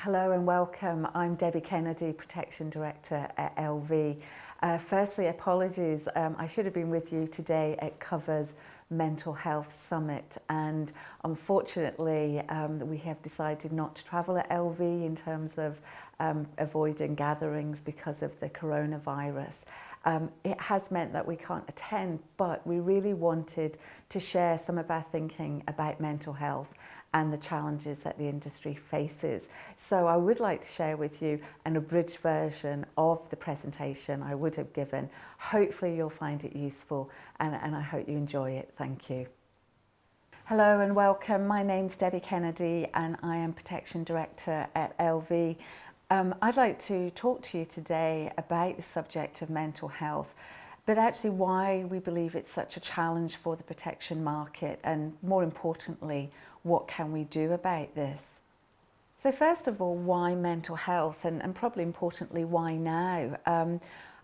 Hello and welcome. I'm Debbie Kennedy, Protection Director at LV. Firstly, apologies. I should have been with you today at Cover's Mental Health Summit, and unfortunately we have decided not to travel at LV in terms of avoiding gatherings because of the coronavirus. It has meant that we can't attend, but we really wanted to share some of our thinking about mental health and the challenges that the industry faces. So I would like to share with you an abridged version of the presentation I would have given. Hopefully you'll find it useful and I hope you enjoy it. Thank you. Hello and welcome. My name's Debbie Kennedy and I am Protection Director at LV. I'd like to talk to you today about the subject of mental health, but actually why we believe it's such a challenge for the protection market, and more importantly, what can we do about this? So first of all, why mental health, and probably importantly, why now?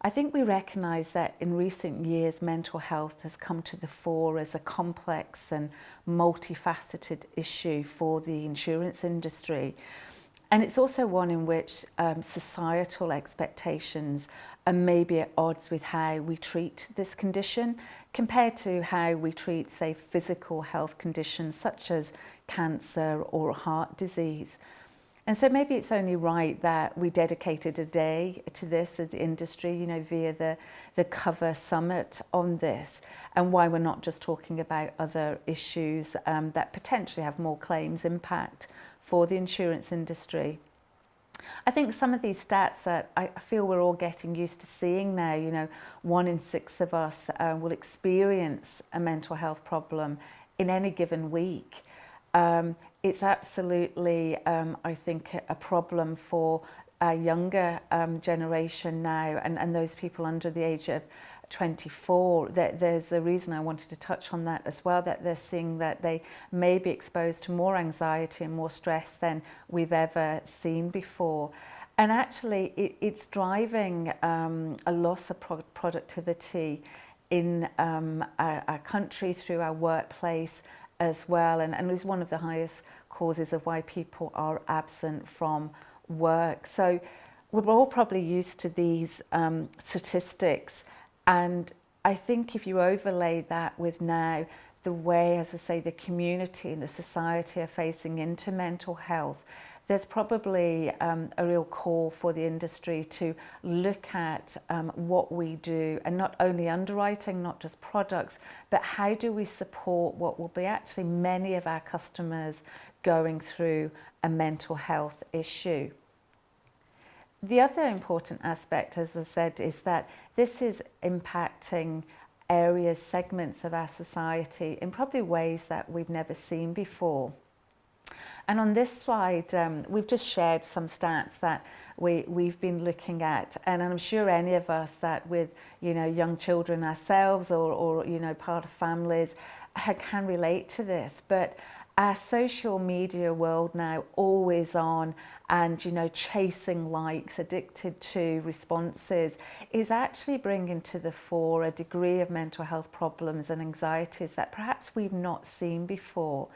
I think we recognise that in recent years, mental health has come to the fore as a complex and multifaceted issue for the insurance industry. And it's also one in which societal expectations are maybe at odds with how we treat this condition compared to how we treat, say, physical health conditions such as cancer or heart disease. And so maybe it's only right that we dedicated a day to this as the industry, via the Cover Summit on this, and why we're not just talking about other issues that potentially have more claims impact for the insurance industry. I think some of these stats that I feel we're all getting used to seeing now, 1 in 6 of us will experience a mental health problem in any given week. It's absolutely, I think, a problem for a younger generation now, and those people under the age of 24. There's a reason I wanted to touch on that as well, that they're seeing that they may be exposed to more anxiety and more stress than we've ever seen before. And actually it's driving a loss of productivity in our country through our workplace as well, and is one of the highest causes of why people are absent from work. So we're all probably used to these statistics, and I think if you overlay that with now the way, as I say, the community and the society are facing into mental health, there's probably a real call for the industry to look at what we do, and not only underwriting, not just products, but how do we support what will be actually many of our customers going through a mental health issue. The other important aspect, as I said, is that this is impacting areas, segments of our society in probably ways that we've never seen before. And on this slide, we've just shared some stats that we've been looking at, and I'm sure any of us that with young children ourselves or part of families can relate to this. But our social media world now, always on and chasing likes, addicted to responses, is actually bringing to the fore a degree of mental health problems and anxieties that perhaps we've not seen before.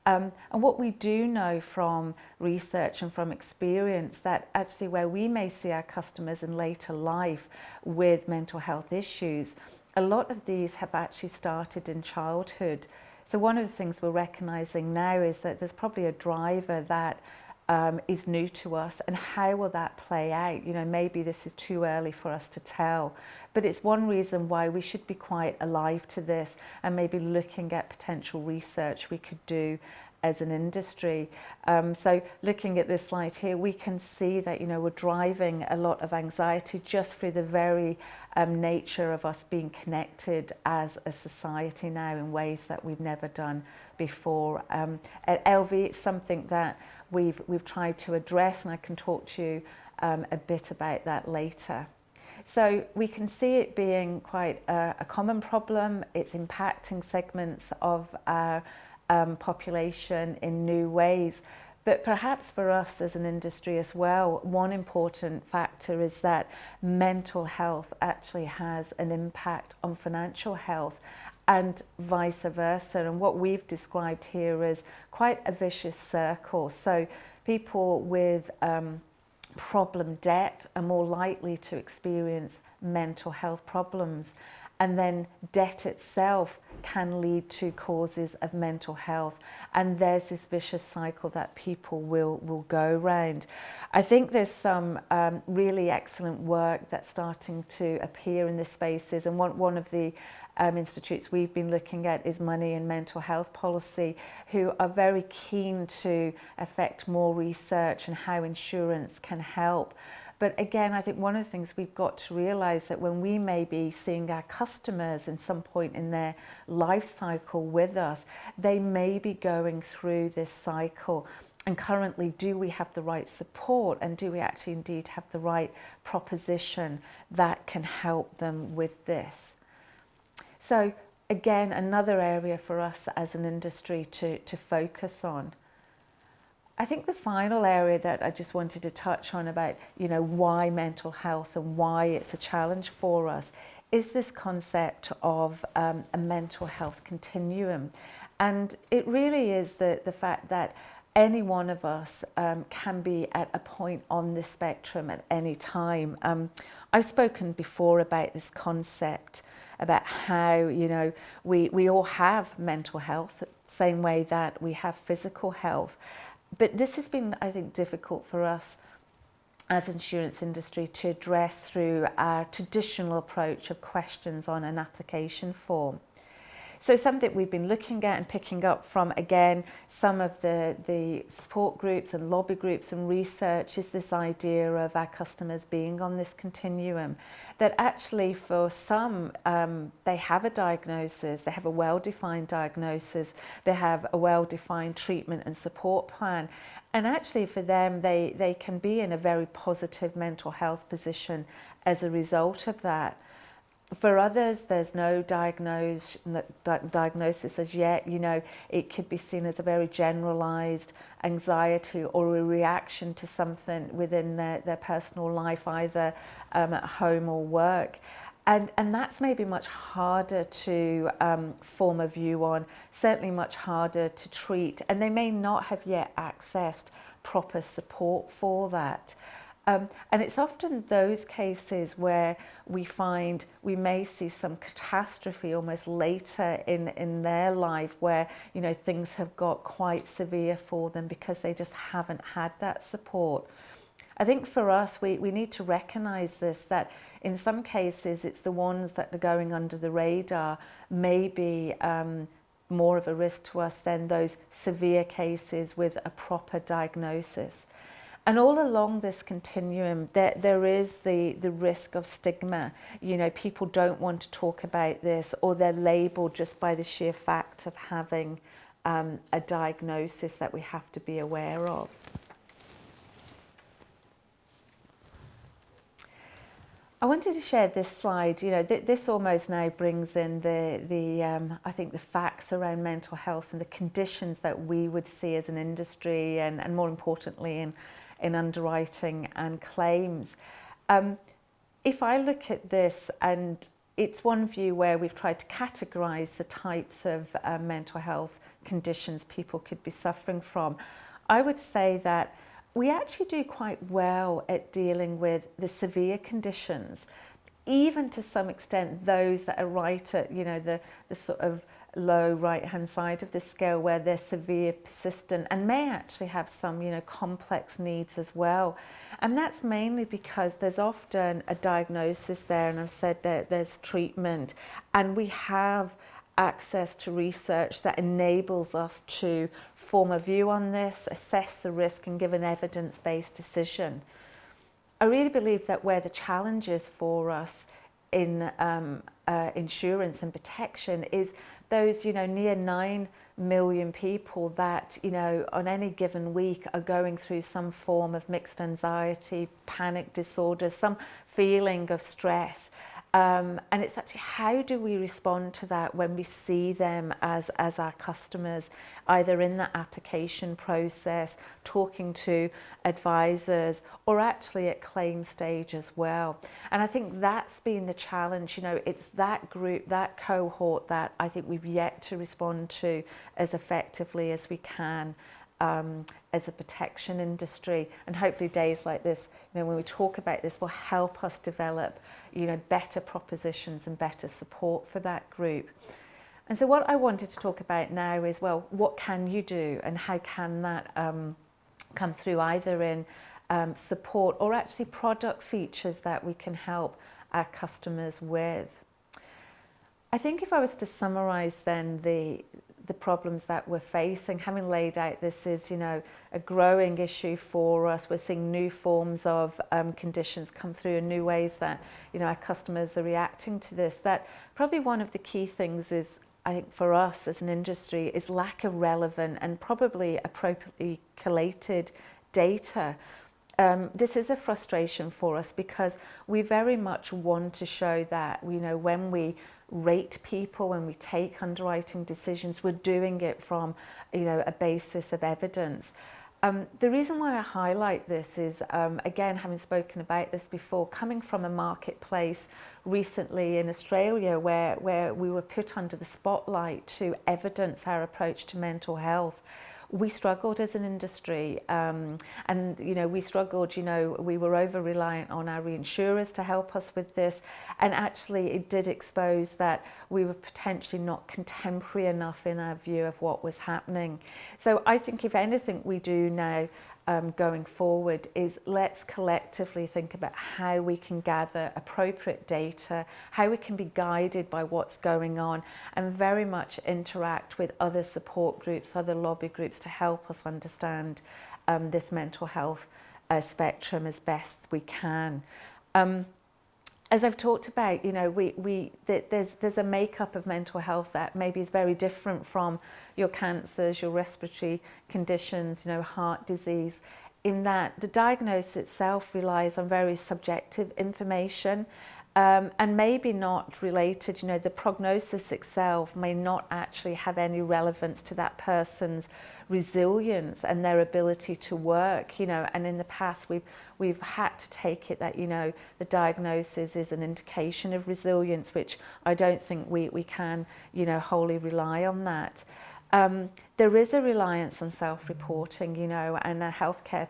And what we do know from research and from experience, that actually where we may see our customers in later life with mental health issues, a lot of these have actually started in childhood. So one of the things we're recognising now is that there's probably a driver that is new to us, and how will that play out? Maybe this is too early for us to tell, but it's one reason why we should be quite alive to this and maybe looking at potential research we could do as an industry. So looking at this slide here, we can see that we're driving a lot of anxiety just through the very nature of us being connected as a society now in ways that we've never done before. At LV, it's something that we've tried to address, and I can talk to you a bit about that later. So we can see it being quite a common problem. It's impacting segments of our population in new ways. But perhaps for us as an industry as well, one important factor is that mental health actually has an impact on financial health and vice versa. And what we've described here is quite a vicious circle. So people with problem debt are more likely to experience mental health problems. And then debt itself can lead to causes of mental health. And there's this vicious cycle that people will go round. I think there's some really excellent work that's starting to appear in the spaces. And one of the institutes we've been looking at is Money and Mental Health Policy, who are very keen to affect more research and how insurance can help. But again, I think one of the things we've got to realise that when we may be seeing our customers in some point in their life cycle with us, they may be going through this cycle. And currently, do we have the right support, and do we actually indeed have the right proposition that can help them with this? So again, another area for us as an industry to focus on. I think the final area that I just wanted to touch on about, why mental health and why it's a challenge for us is this concept of a mental health continuum. And it really is the fact that any one of us can be at a point on the spectrum at any time. I've spoken before about this concept about how, we all have mental health, same way that we have physical health. But this has been, I think, difficult for us as insurance industry to address through our traditional approach of questions on an application form. So something we've been looking at and picking up from, again, some of the support groups and lobby groups and research is this idea of our customers being on this continuum. That actually for some, they have a diagnosis, they have a well-defined diagnosis, they have a well-defined treatment and support plan. And actually for them, they can be in a very positive mental health position as a result of that. For others, there's no diagnosis as yet. It could be seen as a very generalized anxiety or a reaction to something within their personal life, either at home or work. And that's maybe much harder to form a view on, certainly much harder to treat. And they may not have yet accessed proper support for that. And it's often those cases where we find we may see some catastrophe almost later in their life where, things have got quite severe for them because they just haven't had that support. I think for us, we need to recognise this, that in some cases it's the ones that are going under the radar may be more of a risk to us than those severe cases with a proper diagnosis. And all along this continuum, there is the risk of stigma. People don't want to talk about this, or they're labelled just by the sheer fact of having a diagnosis that we have to be aware of. I wanted to share this slide. This almost now brings in I think the facts around mental health and the conditions that we would see as an industry, and more importantly in underwriting and claims. If I look at this, and it's one view where we've tried to categorise the types of mental health conditions people could be suffering from, I would say that we actually do quite well at dealing with the severe conditions, even to some extent those that are right at the sort of low right hand side of the scale where they're severe, persistent, and may actually have some complex needs as well. And that's mainly because there's often a diagnosis there, and I've said that there's treatment, and we have access to research that enables us to form a view on this, assess the risk, and give an evidence-based decision. I really believe that where the challenge is for us in insurance and protection is those near 9 million people that on any given week are going through some form of mixed anxiety, panic disorder, some feeling of stress. And it's actually, how do we respond to that when we see them as our customers, either in the application process, talking to advisors, or actually at claim stage as well. And I think that's been the challenge. You know, it's that group, that cohort, that I think we've yet to respond to as effectively as we can. As a protection industry, and hopefully days like this, you know, when we talk about this, will help us develop, you know, better propositions and better support for that group. And so what I wanted to talk about now is, well, what can you do, and how can that come through, either in support or actually product features that we can help our customers with. I think if I was to summarize then the problems that we're facing, having laid out this is, you know, a growing issue for us. We're seeing new forms of conditions come through, and new ways that, you know, our customers are reacting to this. That probably one of the key things is, I think, for us as an industry, is lack of relevant and probably appropriately collated data. This is a frustration for us, because we very much want to show that, you know, when we rate people, when we take underwriting decisions, we're doing it from, you know, a basis of evidence. The reason why I highlight this is, again, having spoken about this before, coming from a marketplace recently in Australia where we were put under the spotlight to evidence our approach to mental health. We struggled as an industry, and, you know, we struggled, you know, we were over reliant on our reinsurers to help us with this, and actually it did expose that we were potentially not contemporary enough in our view of what was happening. So I think if anything we do now going forward is, let's collectively think about how we can gather appropriate data, how we can be guided by what's going on, and very much interact with other support groups, other lobby groups, to help us understand this mental health spectrum as best we can. As I've talked about, you know, there's a makeup of mental health that maybe is very different from your cancers, your respiratory conditions, you know, heart disease, in that the diagnosis itself relies on very subjective information, and maybe not related, you know, the prognosis itself may not actually have any relevance to that person's resilience and their ability to work, you know. And in the past we've had to take it that, you know, the diagnosis is an indication of resilience, which I don't think we can, you know, wholly rely on that. There is a reliance on self-reporting, you know, and healthcare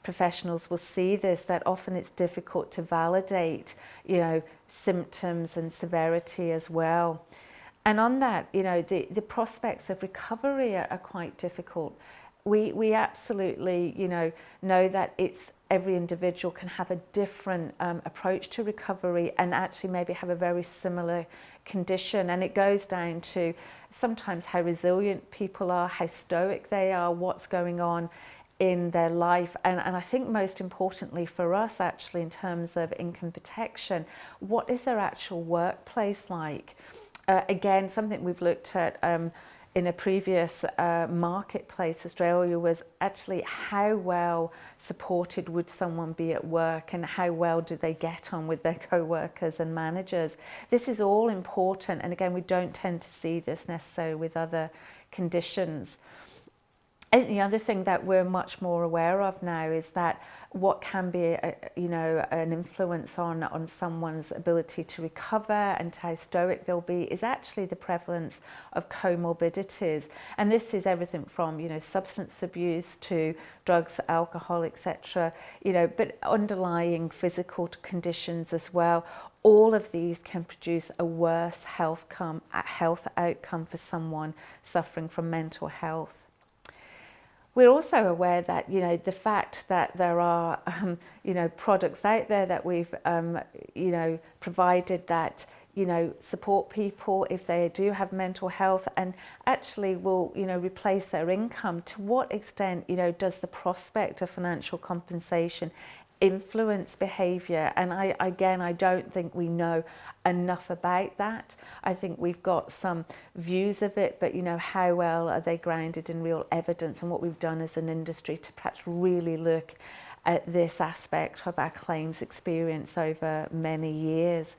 professionals will see this, that often it's difficult to validate, you know, symptoms and severity as well. And on that, you know, the prospects of recovery are quite difficult. We absolutely, you know that it's, every individual can have a different approach to recovery, and actually maybe have a very similar condition. And it goes down to sometimes how resilient people are, how stoic they are, what's going on in their life. And I think most importantly for us, actually, in terms of income protection, what is their actual workplace like? Again, something we've looked at in a previous marketplace, Australia, was actually how well supported would someone be at work, and how well do they get on with their co-workers and managers. This is all important, and again, we don't tend to see this necessarily with other conditions. And the other thing that we're much more aware of now is that what can be, you know, an influence on someone's ability to recover and how stoic they'll be is actually the prevalence of comorbidities. And this is everything from, you know, substance abuse to drugs, alcohol, etc., you know, but underlying physical conditions as well. All of these can produce a worse health outcome for someone suffering from mental health. We're also aware that, you know, the fact that there are, you know, products out there that we've, you know, provided that, you know, support people if they do have mental health, and actually will, you know, replace their income. To what extent, you know, does the prospect of financial compensation influence behaviour? And I don't think we know enough about that. I think we've got some views of it, but, you know, how well are they grounded in real evidence? And what we've done as an industry to perhaps really look at this aspect of our claims experience over many years.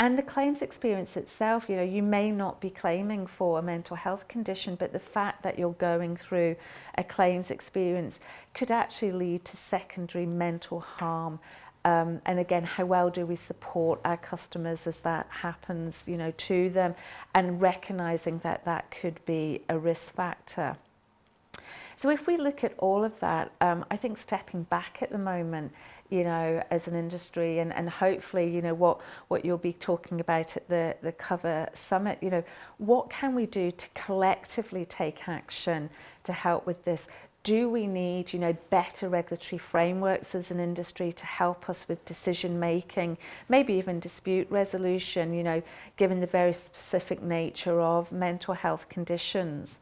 And the claims experience itself, you know, you may not be claiming for a mental health condition, but the fact that you're going through a claims experience could actually lead to secondary mental harm. And again, how well do we support our customers as that happens, you know, to them, and recognizing that that could be a risk factor. So if we look at all of that, I think stepping back at the moment, you know, as an industry, and hopefully, you know, what you'll be talking about at the Cover Summit, you know, what can we do to collectively take action to help with this? Do we need, you know, better regulatory frameworks as an industry to help us with decision making, maybe even dispute resolution, you know, given the very specific nature of mental health conditions?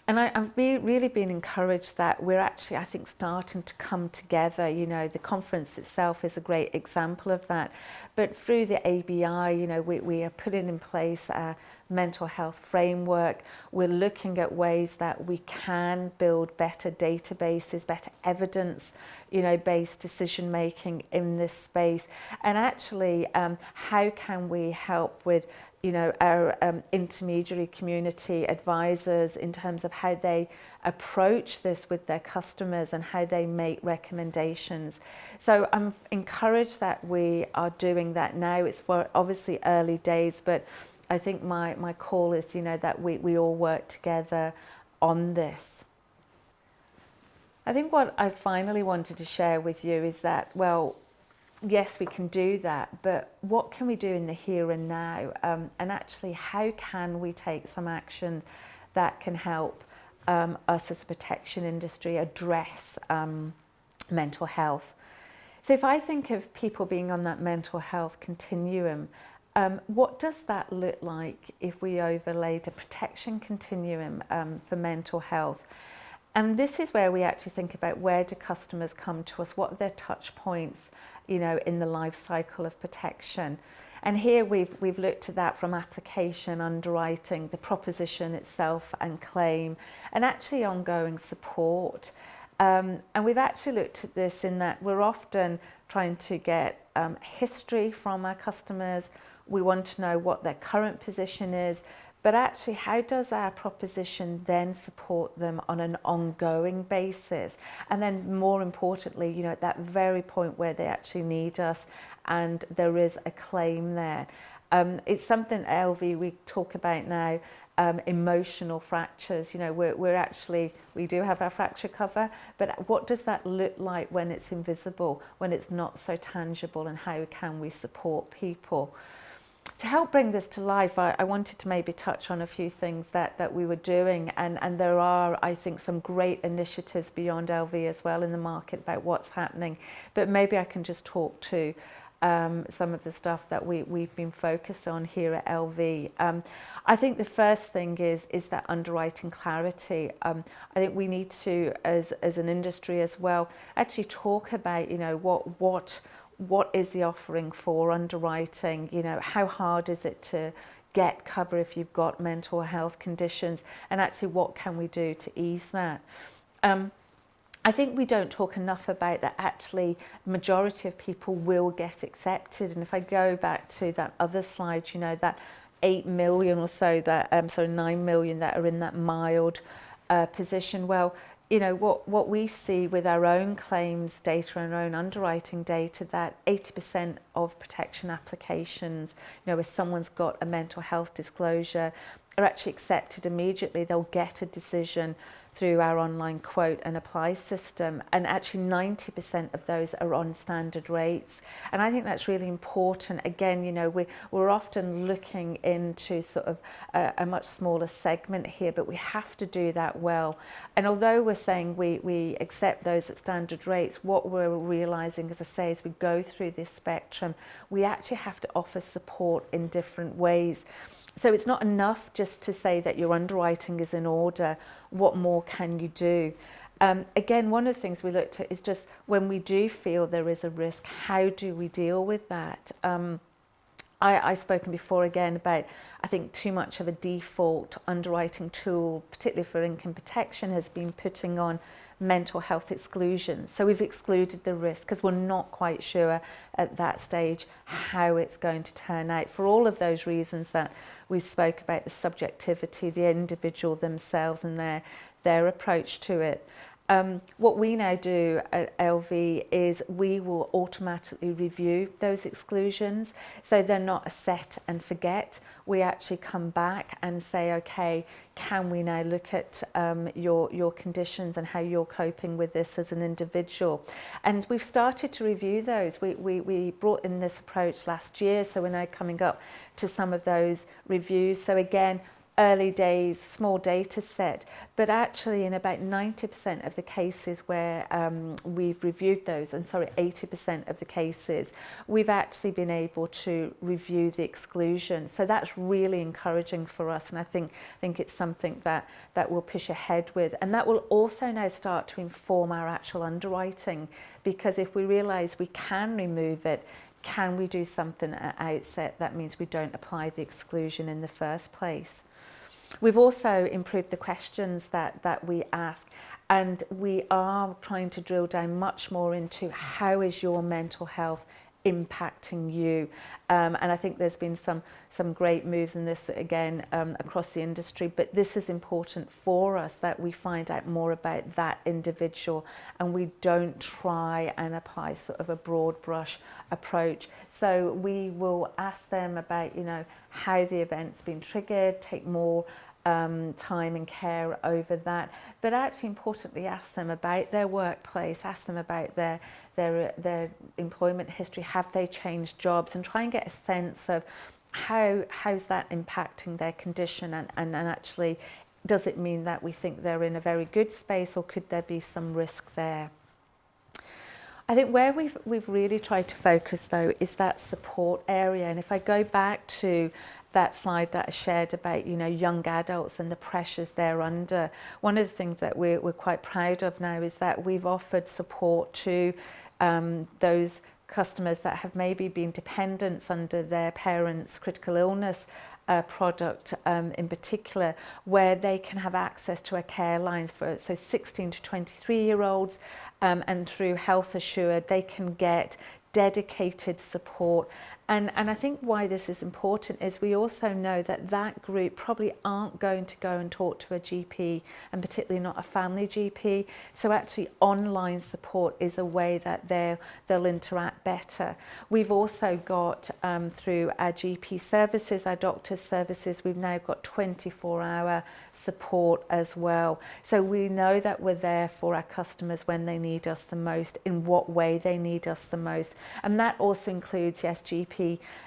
And I've really been encouraged that we're actually, I think, starting to come together. You know, the conference itself is a great example of that. But through the ABI, you know, we are putting in place a mental health framework. We're looking at ways that we can build better databases, better evidence, you know, based decision making in this space. And actually, how can we help with, you know, our intermediary community advisors in terms of how they approach this with their customers and how they make recommendations. So I'm encouraged that we are doing that now. It's for obviously early days, but I think my call is, you know, that we all work together on this. I think what I finally wanted to share with you is that, well, yes, we can do that, but what can we do in the here and now? And actually, how can we take some action that can help us as a protection industry address mental health? So if I think of people being on that mental health continuum, what does that look like if we overlaid a protection continuum for mental health? And this is where we actually think about, where do customers come to us? What are their touch points, you know, in the life cycle of protection? And here we've looked at that from application, underwriting, the proposition itself and claim, and actually ongoing support. And we've actually looked at this in that we're often trying to get history from our customers. We want to know what their current position is, but actually, how does our proposition then support them on an ongoing basis? And then more importantly, you know, at that very point where they actually need us and there is a claim there. It's something at LV we talk about now, emotional fractures. You know, we do have our fracture cover, but what does that look like when it's invisible, when it's not so tangible, and how can we support people? To help bring this to life, I wanted to maybe touch on a few things that we were doing, and there are, I think, some great initiatives beyond LV as well in the market about what's happening, but maybe I can just talk to some of the stuff that we've been focused on here at LV. I think the first thing is that underwriting clarity. I think we need to, as an industry as well, actually talk about, you know, what is the offering for underwriting? You know, how hard is it to get cover if you've got mental health conditions? And actually, what can we do to ease that? I think we don't talk enough about that. Actually, majority of people will get accepted. And if I go back to that other slide, you know, that 8 million or so, that 9 million that are in that mild position. Well, you know, what we see with our own claims data and our own underwriting data, that 80% of protection applications, you know, if someone's got a mental health disclosure, are actually accepted immediately. They'll get a decision through our online quote and apply system, and actually 90% of those are on standard rates. And I think that's really important. Again, you know, we're often looking into sort of a much smaller segment here, but we have to do that well. And although we're saying we accept those at standard rates, what we're realizing, as I say, as we go through this spectrum, we actually have to offer support in different ways. So it's not enough just to say that your underwriting is in order. What more can you do? Again, one of the things we looked at is just when we do feel there is a risk, how do we deal with that? I've spoken before again about, I think, too much of a default underwriting tool, particularly for income protection, has been putting on mental health exclusion. So we've excluded the risk because we're not quite sure at that stage how it's going to turn out for all of those reasons that we spoke about, the subjectivity, the individual themselves and their approach to it. What we now do at LV is we will automatically review those exclusions, so they're not a set and forget. We actually come back and say, okay, can we now look at your conditions and how you're coping with this as an individual? And we've started to review those. We brought in this approach last year, so we're now coming up to some of those reviews. So again, early days, small data set, but actually in about 90% of the cases where we've reviewed those, and sorry, 80% of the cases, we've actually been able to review the exclusion. So that's really encouraging for us, and I think it's something that we'll push ahead with. And that will also now start to inform our actual underwriting, because if we realise we can remove it, can we do something at outset that means we don't apply the exclusion in the first place? We've also improved the questions that we ask, and we are trying to drill down much more into how is your mental health impacting you, and I think there's been some great moves in this again across the industry, but this is important for us that we find out more about that individual and we don't try and apply sort of a broad brush approach. So we will ask them about, you know, how the event's been triggered, take more time and care over that, but actually importantly ask them about their workplace, ask them about their employment history, have they changed jobs, and try and get a sense of how's that impacting their condition, and actually does it mean that we think they're in a very good space, or could there be some risk there? I think where we've really tried to focus though is that support area, and if I go back to that slide that I shared about, you know, young adults and the pressures they're under, one of the things that we're quite proud of now is that we've offered support to those customers that have maybe been dependents under their parents' critical illness product in particular, where they can have access to a care lines for 16 to 23-year-olds, and through Health Assured they can get dedicated support. And I think why this is important is we also know that that group probably aren't going to go and talk to a GP, and particularly not a family GP. So actually online support is a way that they'll interact better. We've also got through our GP services, our doctor's services, we've now got 24-hour support as well. So we know that we're there for our customers when they need us the most, in what way they need us the most. And that also includes, yes, GP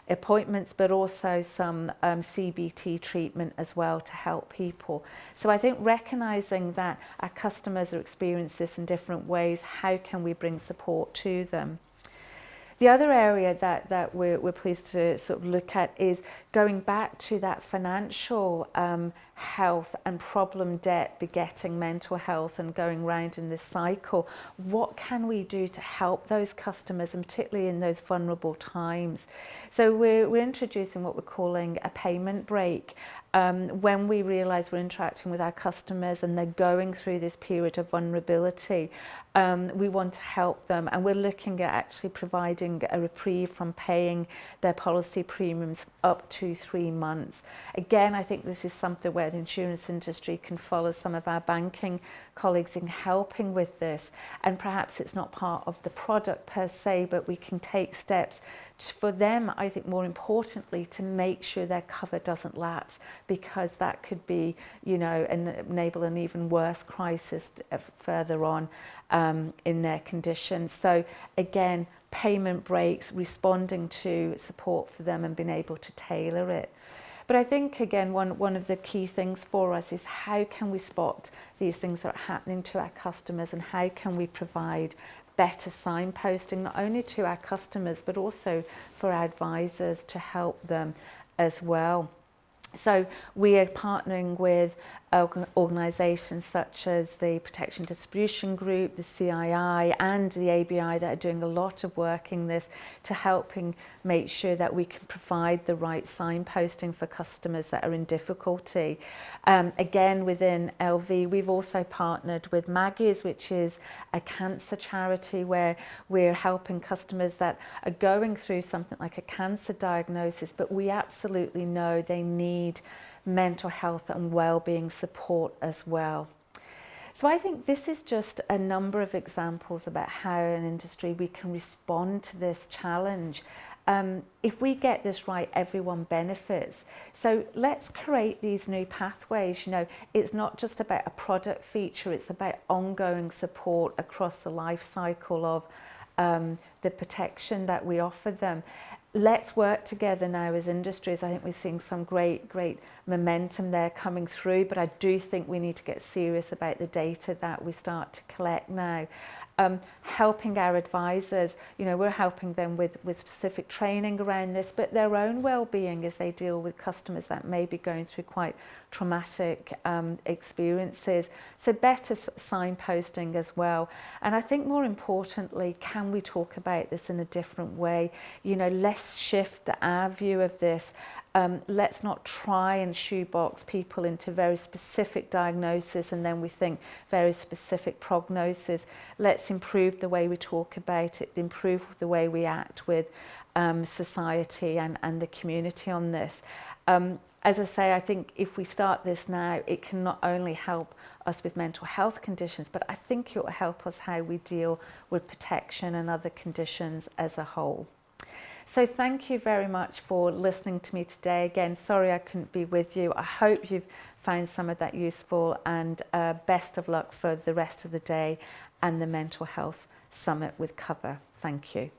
appointments, but also some CBT treatment as well to help people. So I think recognising that our customers are experiencing this in different ways, how can we bring support to them? The other area that we're pleased to sort of look at is going back to that financial health and problem debt begetting mental health and going round in this cycle. What can we do to help those customers, and particularly in those vulnerable times? So we're introducing what we're calling a payment break. When we realise we're interacting with our customers and they're going through this period of vulnerability, we want to help them, and we're looking at actually providing a reprieve from paying their policy premiums up to 3 months. Again, I think this is something where the insurance industry can follow some of our banking colleagues in helping with this, and perhaps it's not part of the product per se, but we can take steps for them, I think more importantly, to make sure their cover doesn't lapse, because that could be, you know, enable an even worse crisis further on in their condition. So again, payment breaks, responding to support for them and being able to tailor it. But I think, again, one of the key things for us is how can we spot these things that are happening to our customers, and how can we provide better signposting, not only to our customers, but also for our advisors to help them as well. So we are partnering with organisations such as the Protection Distribution Group, the CII and the ABI that are doing a lot of work in this to helping make sure that we can provide the right signposting for customers that are in difficulty. Again, within LV, we've also partnered with Maggie's, which is a cancer charity where we're helping customers that are going through something like a cancer diagnosis, but we absolutely know they need mental health and well-being support as well. So I think this is just a number of examples about how an industry we can respond to this challenge. If we get this right, everyone benefits. So let's create these new pathways. You know, it's not just about a product feature, it's about ongoing support across the life cycle of the protection that we offer them. Let's work together now as industries. I think we're seeing some great momentum there coming through, but I do think we need to get serious about the data that we start to collect now. Helping our advisors, you know, we're helping them with specific training around this, but their own well-being as they deal with customers that may be going through quite traumatic experiences. So better signposting as well. And I think more importantly, can we talk about this in a different way? You know, let's shift our view of this. Let's not try and shoebox people into very specific diagnosis and then we think very specific prognosis. Let's improve the way we talk about it, improve the way we act with society and the community on this. As I say, I think if we start this now, it can not only help us with mental health conditions, but I think it will help us how we deal with protection and other conditions as a whole. So thank you very much for listening to me today. Again, sorry I couldn't be with you. I hope you've found some of that useful, and best of luck for the rest of the day and the Mental Health Summit with Cover. Thank you.